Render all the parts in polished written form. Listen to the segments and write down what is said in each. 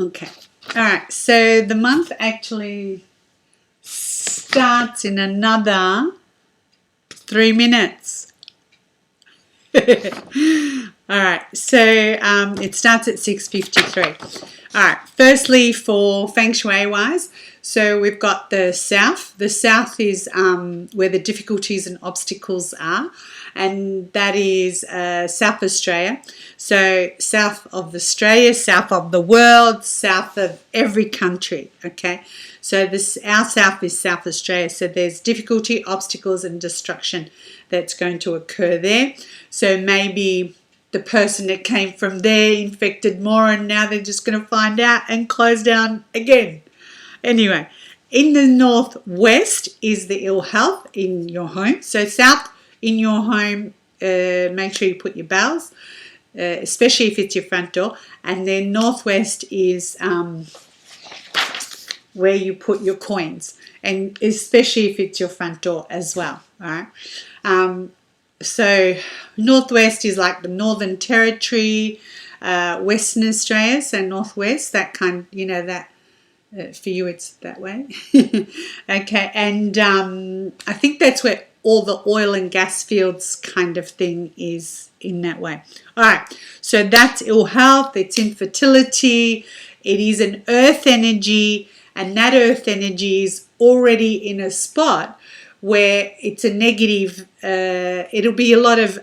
Okay. All right. So the month actually starts in another 3 minutes. All right. So it starts at 6:53. All right. Firstly, for Feng Shui wise, so we've got the south. The south is where the difficulties and obstacles are, and that is South Australia. So south of Australia, south of the world, south of every country. Okay. So our south is South Australia. So there's difficulty, obstacles, and destruction that's going to occur there. So maybe the person that came from there infected more, and now they're just going to find out and close down again. Anyway, in the northwest is the ill health in your home. So south in your home, make sure you put your bells, especially if it's your front door. And then northwest is where you put your coins, and especially if it's your front door as well. All right. So northwest is like the Northern Territory, Western Australia, so northwest, that kind, that for you it's that way. Okay, and I think that's where all the oil and gas fields kind of thing is, in that way. All right, so that's ill health, it's infertility, it is an earth energy, and that earth energy is already in a spot where it's a negative, it'll be a lot of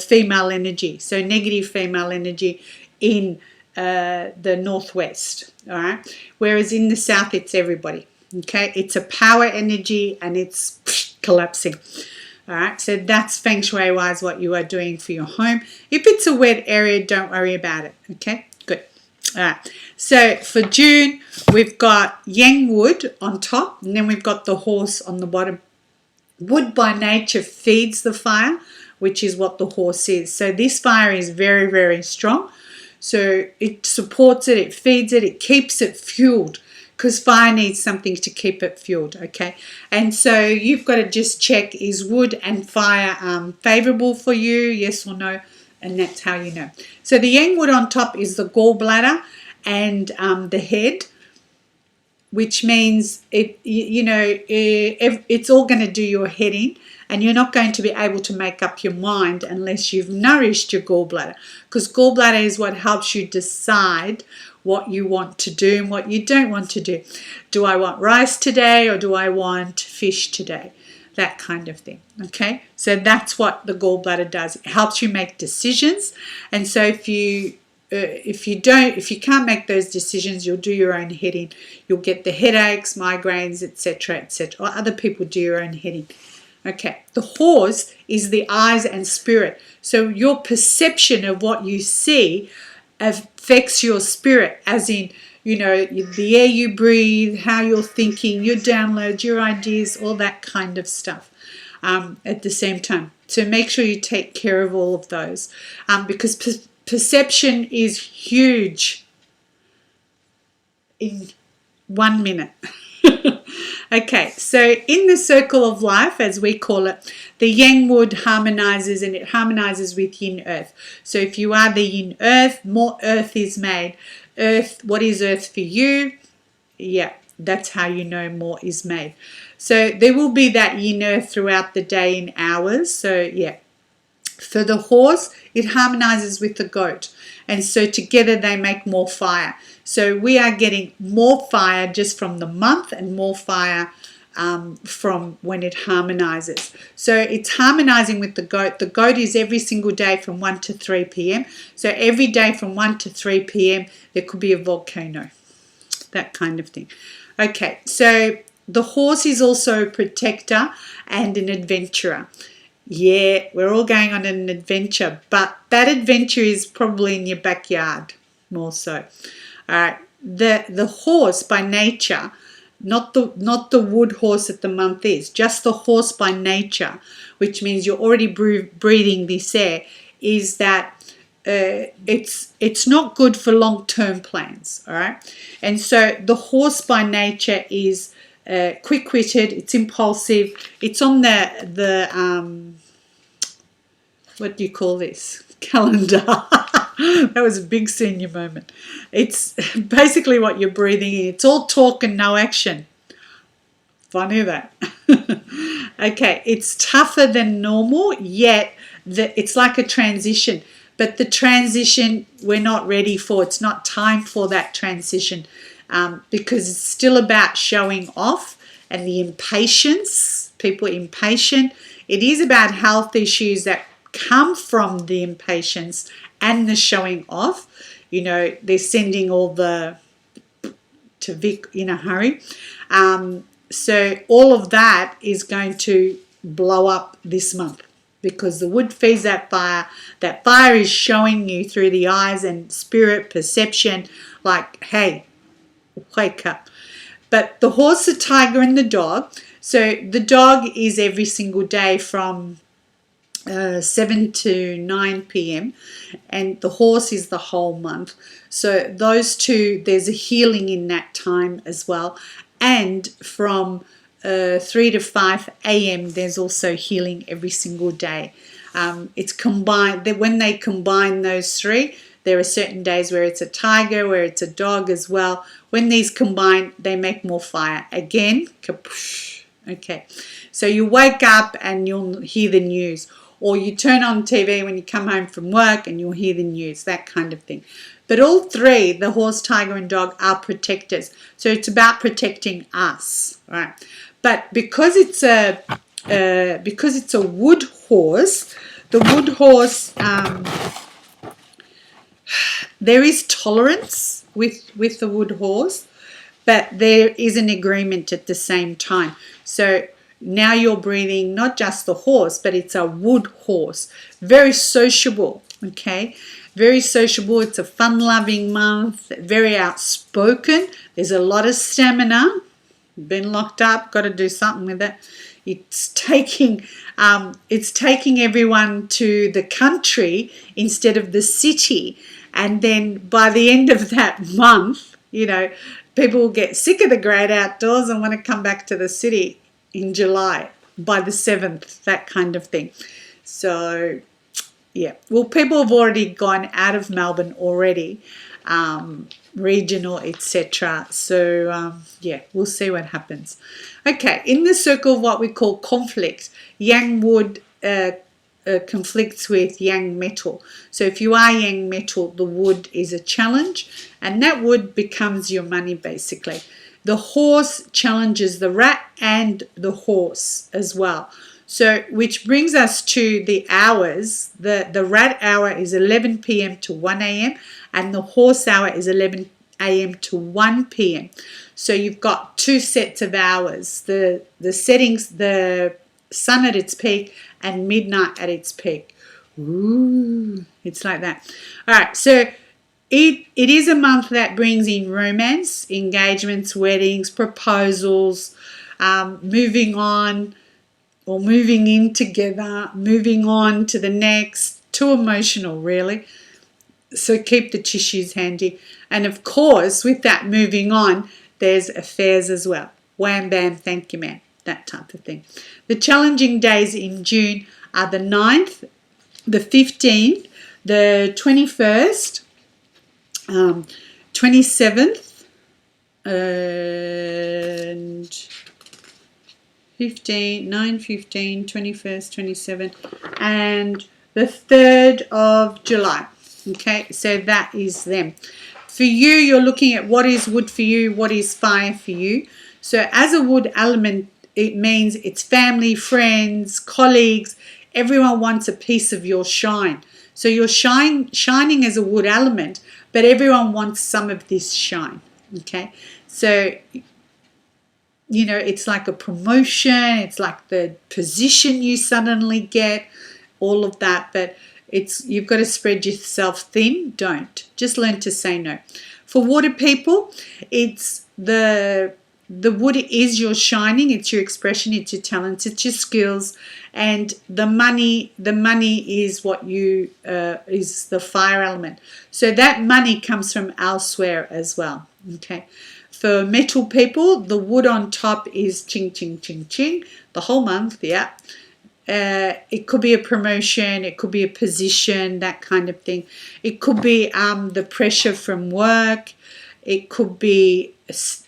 female energy, so negative female energy in the northwest, all right? Whereas in the south, it's everybody, okay? It's a power energy and it's collapsing, all right? So that's Feng Shui-wise what you are doing for your home. If it's a wet area, don't worry about it, okay? Good. All right, so for June, we've got Yang wood on top, and then we've got the horse on the bottom. Wood by nature feeds the fire, which is what the horse is. So this fire is very, very strong. So it supports it, it feeds it, it keeps it fueled, because fire needs something to keep it fueled, okay? And so you've got to just check, is wood and fire favorable for you, yes or no? And that's how you know. So the yang wood on top is the gallbladder and the head, which means it's all going to do your head in, and you're not going to be able to make up your mind unless you've nourished your gallbladder, because gallbladder is what helps you decide what you want to do and what you don't want to do. Do I want rice today, or do I want fish today? That kind of thing, okay? So that's what the gallbladder does. It helps you make decisions, and so if you can't make those decisions, you'll do your own heading. You'll get the headaches, migraines, etc., etc. Or other people do your own heading. Okay, the horse is the eyes and spirit. So your perception of what you see affects your spirit, as in, the air you breathe, how you're thinking, your downloads, your ideas, all that kind of stuff at the same time. So make sure you take care of all of those, because perception is huge in 1 minute. Okay, so in the circle of life, as we call it, the yang wood harmonizes, and it harmonizes with yin earth. So if you are the yin earth, more earth is made. Earth, what is earth for you? Yeah, that's how you know more is made. So there will be that yin earth throughout the day in hours. So yeah. For the horse, it harmonizes with the goat, and so together they make more fire. So we are getting more fire just from the month, and more fire from when it harmonizes. So it's harmonizing with the goat. The goat is every single day from 1 to 3 p.m. So every day from 1 to 3 p.m. there could be a volcano, that kind of thing. Okay, so the horse is also a protector and an adventurer. Yeah, we're all going on an adventure, but that adventure is probably in your backyard more so. All right, the horse by nature, not the wood horse that the month is, just the horse by nature, which means you're already breathing this air, is that it's not good for long-term plans. All right, and so the horse by nature is quick-witted, it's impulsive, it's on the what do you call this, calendar That was a big senior moment. It's basically what you're breathing in. It's all talk and no action. Funny that. Okay, it's tougher than normal, yet it's like a transition. But the transition we're not ready for. It's not time for that transition because it's still about showing off and the impatience, people impatient. It is about health issues that come from the impatience and the showing off. You know, they're sending all to Vic in a hurry. So all of that is going to blow up this month because the wood feeds that fire. That fire is showing you through the eyes and spirit perception like, hey, wake up. But the horse, the tiger, and the dog. So the dog is every single day from 7 to 9 p.m. and the horse is the whole month. So those two, there's a healing in that time as well. And from 3 to 5 a.m. there's also healing every single day. It's combined. When they combine those three, there are certain days where it's a tiger, where it's a dog as well. When these combine, they make more fire. Again, kapoosh. Okay. So you wake up and you'll hear the news. Or you turn on TV when you come home from work and you'll hear the news, that kind of thing. But all three, the horse, tiger, and dog, are protectors. So it's about protecting us, right? But because it's a wood horse, the wood horse, there is tolerance with the wood horse, but there is an agreement at the same time. So now you're breathing not just the horse, but it's a wood horse. Very sociable, okay? Very sociable. It's a fun-loving month, very outspoken. There's a lot of stamina. Been locked up, got to do something with it. It's taking everyone to the country instead of the city. And then by the end of that month, you know, people will get sick of the great outdoors and want to come back to the city in July by the 7th, that kind of thing. So, yeah. Well, people have already gone out of Melbourne already, regional, etc. So, yeah, we'll see what happens. Okay, in the circle of what we call conflict, yang wood conflicts with yang metal. So if you are yang metal, the wood is a challenge, and that wood becomes your money basically. The horse challenges the rat and the horse as well. So which brings us to the hours. The rat hour is 11 p.m. to 1 a.m. and the horse hour is 11 a.m. to 1 p.m. So you've got two sets of hours. The settings, the sun at its peak and midnight at its peak. Ooh, it's like that. All right, so it is a month that brings in romance, engagements, weddings, proposals, moving on or moving in together, moving on to the next. Too emotional, really. So keep the tissues handy. And of course, with that moving on, there's affairs as well. Wham bam, thank you ma'am, that type of thing. The challenging days in June are the 9th, the 15th, the 21st, 27th, and 15, 9, 15, 21st, 27th, and the 3rd of July. Okay, so that is them. For you, you're looking at what is wood for you, what is fire for you. So as a wood element, it means it's family, friends, colleagues. Everyone wants a piece of your shine. So you're shining as a wood element, but everyone wants some of this shine. Okay, so you know, it's like a promotion. It's like the position you suddenly get, all of that. But you've got to spread yourself thin. Don't. Just learn to say no. For water people, it's the wood is your shining, it's your expression, it's your talents, it's your skills, and the money is what you is the fire element. So that money comes from elsewhere as well. Okay. For metal people, the wood on top is ching ching ching ching the whole month. Yeah. It could be a promotion, it could be a position, that kind of thing. It could be the pressure from work. It could be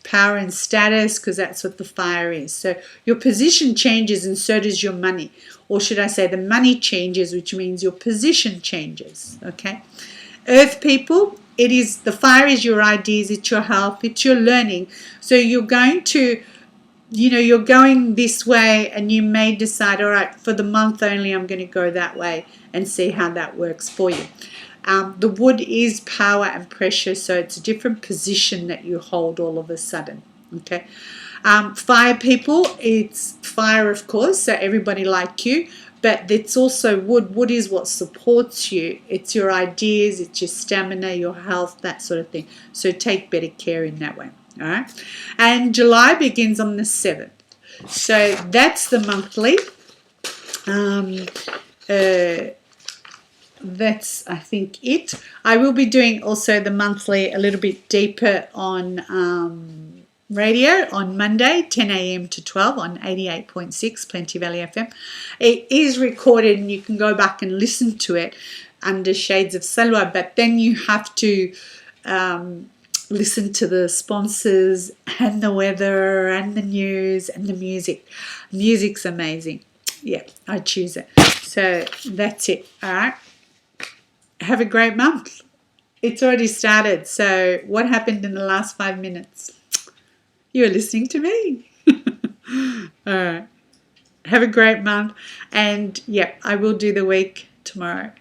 power and status, because that's what the fire is. So your position changes and so does your money. Or should I say the money changes, which means your position changes. Okay. Earth people, it is the fire is your ideas, it's your health, it's your learning. So you're going to, you're going this way, and you may decide, all right, for the month only, I'm going to go that way and see how that works for you. The wood is power and pressure, so it's a different position that you hold all of a sudden. Okay. Fire people, it's fire, of course, so everybody like you, but it's also wood. Wood is what supports you. It's your ideas, it's your stamina, your health, that sort of thing. So take better care in that way. All right. And July begins on the 7th. So that's the monthly. That's, I think, it. I will be doing also the monthly a little bit deeper on radio on Monday, 10 a.m. to 12 on 88.6 Plenty Valley FM. It is recorded and you can go back and listen to it under Shades of Salwa, but then you have to listen to the sponsors and the weather and the news and the music. Music's amazing. Yeah, I choose it. So that's it. All right. Have a great month. It's already started. So what happened in the last 5 minutes? You're listening to me. All right. Have a great month. And, I will do the week tomorrow.